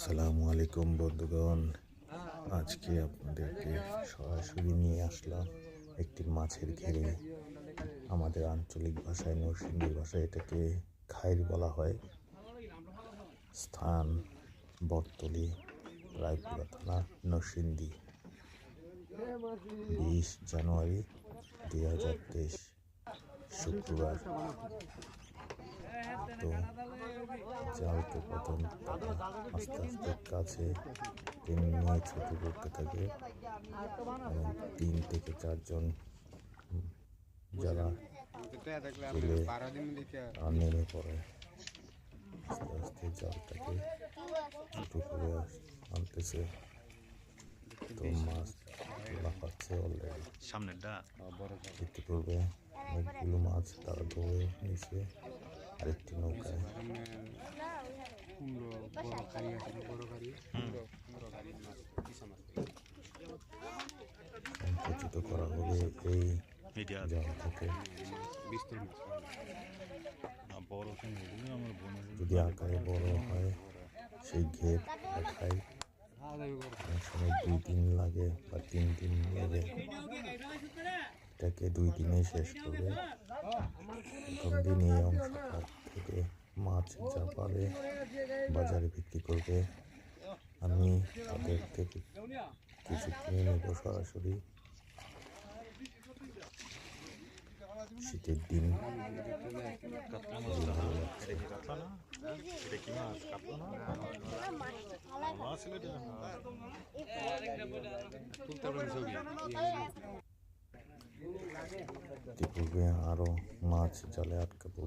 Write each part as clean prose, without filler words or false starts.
আসসালামু আলাইকুম বন্ধুগণ, আজকে আপনাদেরকে সরাসরি নিয়ে আসলাম একটি মাছের ঘেরে। আমাদের আঞ্চলিক ভাষায়, নরসিংদীর ভাষায় এটাকে খাইর বলা হয়। স্থান বটতলী, রায়পুরা থানা, নরসিংদী। 20 জানুয়ারি 2023 শুক্রবার। তো জালকে প্রথম আস্তে আস্তে কাছে টেনে নিয়ে ছোট করতে থাকে এবং 3 থেকে 4 জন যারা নেমে পড়ে। আস্তে আস্তে জালটাকে ছোট করে আনতেছে। তো মাছ লাফাচ্ছে অলরেডি। ইতিপূর্বে অনেকগুলো মাছ তারা ধরে নিয়েছে আরেকটি নৌকায়। সংকুচিত করা হবে এই জাল থেকে। যদি আকারে বড় হয় সেই ঘের দেখায়। অনেক সময় 2 দিন লাগে বা 3 দিন লাগে। এটাকে 2 দিনেই শেষ করবে। প্রথম দিন এই অংশটা থেকে মাছ যা পাবে বাজারে বিক্রি করবে। আমি তাদের থেকে কিছু কিনে নেব সরাসরি। শীতের দিন ভালো লাগছে। ইতিপূর্বে আরো মাছ জালে আটকাবো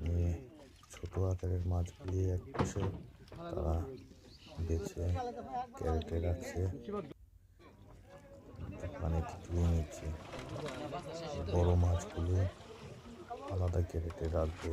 নিয়ে ছোট আকারের মাছগুলি এক পাশে তারা বেছে ক্যারেটে রাখছে, পানিতে ধুয়ে নিচ্ছে। বড় মাছগুলো আলাদা ক্যারেটে রাখবে।